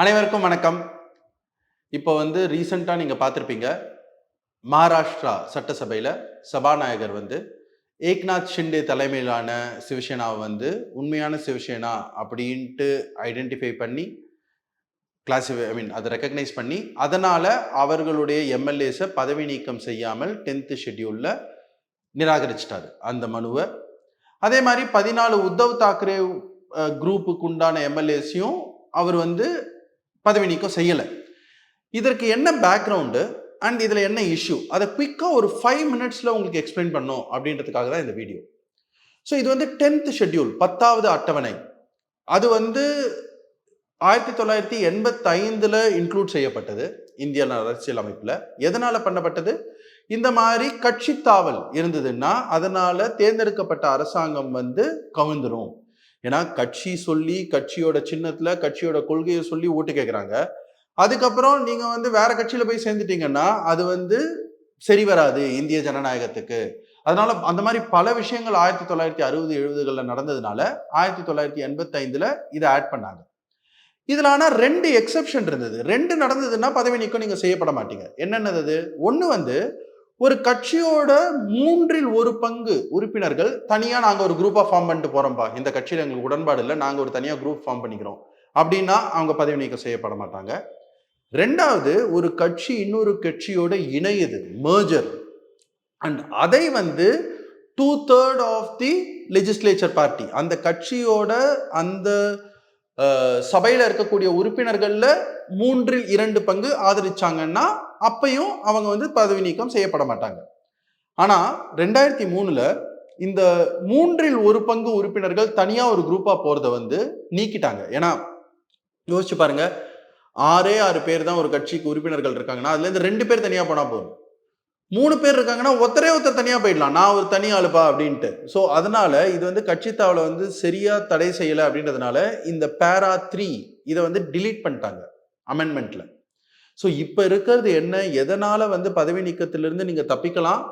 அனைவருக்கும் வணக்கம். இப்போ ரீசெண்டா நீங்க பார்த்திருப்பீங்க. மகாராஷ்டிரா சட்டசபையில சபாநாயகர் ஏக்நாத் ஷிண்டே தலைமையிலான சிவசேனாவை உண்மையான சிவசேனா அப்படின்ட்டு ஐடென்டிஃபை பண்ணி அதை ரெக்கக்னைஸ் பண்ணி அதனால அவர்களுடைய எம்எல்ஏஸை பதவி நீக்கம் செய்யாமல் 10th ஷெட்யூல்ல நிராகரிச்சிட்டாரு அந்த மனுவை. அதே மாதிரி 14 உத்தவ் தாக்கரே குரூப்புக்கு உண்டான எம்எல்ஏஸையும் அவர் பதவி நீக்கம் செய்யலை. இதற்கு என்ன பேக்ரவுண்டு அண்ட் இதில் என்ன இஷ்யூ அதை குயிக்காக ஒரு 5 minutesல உங்களுக்கு எக்ஸ்பிளைன் பண்ணும் அப்படின்றதுக்காக தான் இந்த வீடியோ. ஸோ இது 10th ஷெட்யூல் 10வது அட்டவணை. அது 1985 இன்க்ளூட் செய்யப்பட்டது இந்திய அரசியல் அமைப்பில். எதனால பண்ணப்பட்டது? இந்த மாதிரி கட்சி தாவல் இருந்ததுன்னா அதனால தேர்ந்தெடுக்கப்பட்ட அரசாங்கம் கவிழ்ந்துரும். ஏன்னா கட்சி சொல்லி கட்சியோட சின்னத்துல கட்சியோட கொள்கையை சொல்லி ஓட்டு கேட்குறாங்க. அதுக்கப்புறம் நீங்க வேற கட்சியில போய் சேர்ந்துட்டீங்கன்னா அது சரி வராது இந்திய ஜனநாயகத்துக்கு. அதனால அந்த மாதிரி பல விஷயங்கள் 1960, 70களில் நடந்ததுனால 1985 இதை ஆட் பண்ணாங்க. இதுல ஆனா 2 எக்ஸெப்ஷன் இருந்தது. 2 நடந்ததுன்னா பதவி நீக்கம் நீங்க செய்யப்பட மாட்டீங்க. என்னென்னது? ஒண்ணு ஒரு கட்சியோட 3ல் 1 பங்கு உறுப்பினர்கள் தனியா நாங்க ஒரு குரூப்பா ஃபார்ம் பண்ணிட்டு போறோம்பா, இந்த கட்சியில எங்களுக்கு உடன்பாடு இல்லை, நாங்க ஒரு தனியா குரூப் ஃபார்ம் பண்ணிக்கிறோம் அப்படின்னா அவங்க பதவி நீக்கம் செய்யப்பட மாட்டாங்க. 2வது ஒரு கட்சி இன்னொரு கட்சியோட இணையுது, merger, அண்ட் அதை 2/3 ஆஃப் தி லெஜிஸ்லேச்சர் பார்ட்டி, அந்த கட்சியோட அந்த சபையில இருக்கக்கூடிய உறுப்பினர்கள்ல 3ல் 2 பங்கு ஆதரிச்சாங்கன்னா அப்பையும் அவங்க பதவி நீக்கம் செய்யப்பட மாட்டாங்க. ஆனா 2003 இந்த 3ல் 1 பங்கு உறுப்பினர்கள் தனியா ஒரு குரூப்பா போறதை நீக்கிட்டாங்க. ஏன்னா யோசிச்சு பாருங்க, 6 பேர் தான் ஒரு கட்சிக்கு உறுப்பினர்கள் இருக்காங்கன்னா அதுல இருந்து 2 பேர் தனியா போனா போதும். 3 பேர் இருக்காங்கன்னா ஒருத்தர் தனியா போயிடலாம், நான் ஒரு தனி ஆளுப்பா அப்படின்ட்டு. ஸோ அதனால இது கட்சி தாவலை சரியா தடை செய்யலை அப்படின்றதுனால இந்த பேரா 3 இதை டிலீட் பண்ணிட்டாங்க அமெண்ட்மெண்ட்ல. ஸோ இப்போ இருக்கிறது என்ன? எதனால பதவி நீக்கத்திலிருந்து நீங்க தப்பிக்கலாம்?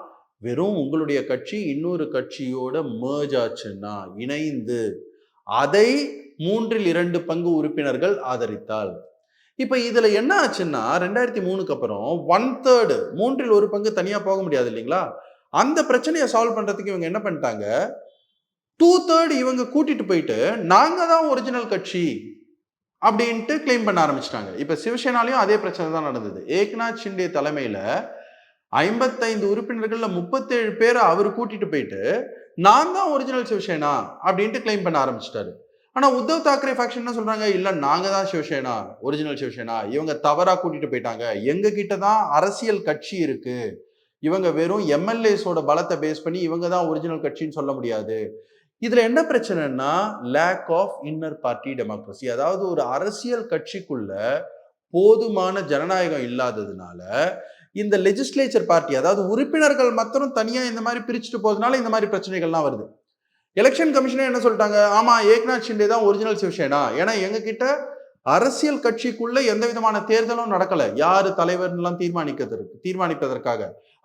வெறும் உங்களுடைய கட்சி இன்னொரு கட்சியோட merge ஆச்சுன்னா, இணைந்து அதை 3ல் 2 பங்கு உறுப்பினர்கள் ஆதரித்தால். இப்ப இதுல என்ன ஆச்சுன்னா 2003க்கு அப்புறம் 1/3 3ல் 1 பங்கு தனியா போக முடியாது இல்லைங்களா? அந்த பிரச்சனையை சால்வ் பண்றதுக்கு இவங்க என்ன பண்ணிட்டாங்க, 2/3 இவங்க கூட்டிட்டு போயிட்டு நாங்க தான் ஒரிஜினல் கட்சி அப்படின்ட்டு கிளைம் பண்ண ஆரம்பிச்சிட்டாங்க. இப்ப சிவசேனாலையும் அதே பிரச்சனை தான் நடந்தது. ஏக்நாத் ஷிண்டே தலைமையில 55 உறுப்பினர்கள்ல 37 பேரை அவர் கூட்டிட்டு போயிட்டு நான் தான் ஒரிஜினல் சிவசேனா அப்படின்ட்டு கிளைம் பண்ண ஆரம்பிச்சிட்டாரு. ஆனா உத்தவ் தாக்கரே ஃபேக்ஷன் என்ன சொல்றாங்க, இல்ல நாங்க தான் சிவசேனா, ஒரிஜினல் சிவசேனா, இவங்க தவறா கூட்டிட்டு போயிட்டாங்க, எங்க கிட்ட தான் அரசியல் கட்சி இருக்கு, இவங்க வெறும் எம்எல்ஏஸோட பலத்தை பேஸ் பண்ணி இவங்க தான் ஒரிஜினல் கட்சின்னு சொல்ல முடியாது. இதுல என்ன பிரச்சனைன்னா lack of inner party democracy. அதாவது ஒரு அரசியல் கட்சிக்குள்ள போதுமான ஜனநாயகம் இல்லாததுனால இந்த லெஜிஸ்லேச்சர் பார்ட்டி, அதாவது உறுப்பினர்கள் மாத்திரம் தனியா இந்த மாதிரி பிரிச்சுட்டு போறதுனால இந்த மாதிரி பிரச்சனைகள்லாம் வருது. எலெக்ஷன் கமிஷனே என்ன சொல்லிட்டாங்க, ஆமா ஏக்நாத் ஷிண்டே தான் ஒரிஜினல் சிவசேனா, ஏன்னா எங்க கிட்ட அரசியல் கட்சிக்குள்ள எந்த விதமான தேர்தலும் நடக்கல யாரு தலைவர்லாம் தீர்மானிப்பதற்காக.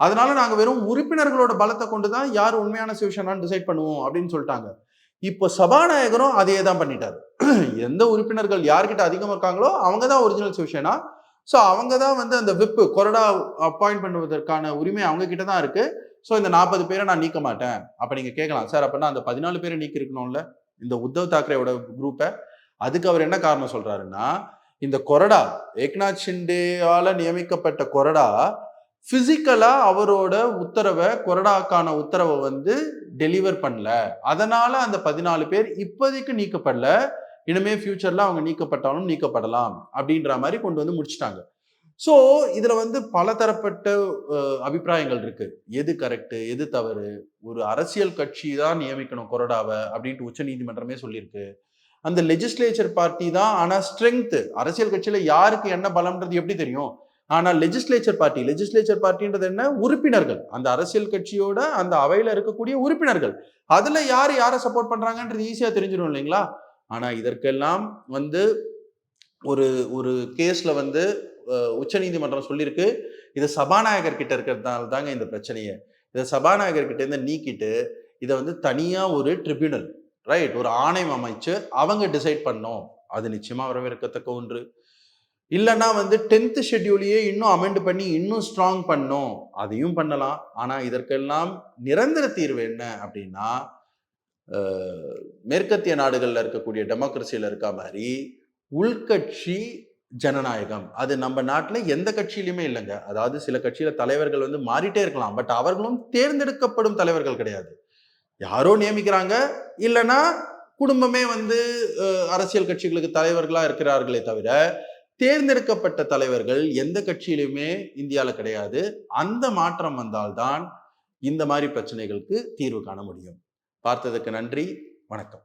அதனால நாங்க வெறும் உறுப்பினர்களோட பலத்தை கொண்டுதான் யார் உண்மையான சிவசேனான்னு டிசைட் பண்ணுவோம் அப்படின்னு சொல்லிட்டாங்க. இப்போ சபாநாயகரும் அதே தான் பண்ணிட்டாரு. எந்த உறுப்பினர்கள் யார்கிட்ட அதிகமா இருக்காங்களோ அவங்க தான் ஒரிஜினல் சிவசேனா. ஸோ அவங்க தான் அந்த விப்பு கொறடா அப்பாயிண்ட் பண்ணுவதற்கான உரிமை அவங்க கிட்ட தான் இருக்கு. ஸோ இந்த 40 பேரை நான் நீக்க மாட்டேன். அப்ப நீங்க கேட்கலாம், சார் அப்படின்னா அந்த 14 பேரை நீக்கி இருக்கணும்ல இந்த உத்தவ் தாக்கரேவோட குரூப்பை. அதுக்கு அவர் என்ன காரணம் சொல்றாருன்னா, இந்த கொறடா ஏக்நாத் ஷிண்டேவால நியமிக்கப்பட்ட கொறடா பிசிக்கலா அவரோட உத்தரவை, கொறடாக்கான உத்தரவை டெலிவர் பண்ணல, அதனால அந்த 14 பேர் இப்போதைக்கு நீக்கப்படல, இனிமே ஃபியூச்சர்ல அவங்க நீக்கப்பட்டாலும் நீக்கப்படலாம் அப்படின்ற மாதிரி கொண்டு முடிச்சிட்டாங்க. ஸோ இதுல பல தரப்பட்ட அபிப்பிராயங்கள் இருக்கு. எது கரெக்ட் எது தவறு? ஒரு அரசியல் கட்சி தான் நியமிக்கணும் கொறடாவை அப்படின்ட்டு உச்ச நீதிமன்றமே சொல்லியிருக்கு. அந்த லெஜிஸ்லேச்சர் பார்ட்டி தான். ஆனா ஸ்ட்ரென்த் அரசியல் கட்சியில யாருக்கு என்ன பலம்ன்றது எப்படி தெரியும்? ஆனா லெஜிஸ்லேச்சர் பார்ட்டின்றது என்ன? உறுப்பினர்கள், அந்த அரசியல் கட்சியோட அந்த அவையில இருக்கக்கூடிய உறுப்பினர்கள், அதுல யாரை சப்போர்ட் பண்றாங்கன்றது ஈஸியா தெரிஞ்சிடும் இல்லைங்களா? ஆனா இதற்கெல்லாம் ஒரு ஒரு கேஸ்ல உச்ச நீதிமன்றம் சொல்லியிருக்கு, இது சபாநாயகர் கிட்ட இருக்கிறதுனால தாங்க இந்த பிரச்சனையை. இதை சபாநாயகர் கிட்ட இருந்து நீக்கிட்டு இதை தனியா ஒரு ட்ரிபியூனல், ரைட், ஒரு ஆணையம் அமைச்சு அவங்க டிசைட் பண்ணோம். அது நிச்சயமா வரவேற்கத்தக்க ஒன்று. இல்லைன்னா வந்து 10th ஷெட்யூலையே இன்னும் அமெண்ட் பண்ணி இன்னும் ஸ்ட்ராங் பண்ணும், அதையும் பண்ணலாம். ஆனா இதற்கெல்லாம் நிரந்தர தீர்வு என்ன அப்படின்னா, மேற்கத்திய நாடுகள்ல இருக்கக்கூடிய டெமோக்ரஸியில இருக்க மாதிரி உள்கட்சி ஜனநாயகம் அது நம்ம நாட்டுல எந்த கட்சியிலுமே இல்லைங்க. அதாவது சில கட்சியில தலைவர்கள் வந்து மாறிட்டே இருக்கலாம். பட் அவர்களும் தேர்ந்தெடுக்கப்படும் தலைவர்கள் கிடையாது. யாரோ நியமிக்கிறாங்க, இல்லைன்னா குடும்பமே வந்து அரசியல் கட்சிகளுக்கு தலைவர்களா இருக்கிறார்களே தவிர, தேர்ந்தெடுக்கப்பட்ட தலைவர்கள் எந்த கட்சியிலுமே இந்தியால கிடையாது. அந்த மாற்றம் வந்தால்தான் இந்த மாதிரி பிரச்சனைகளுக்கு தீர்வு காண முடியும். பார்த்ததுக்கு நன்றி. வணக்கம்.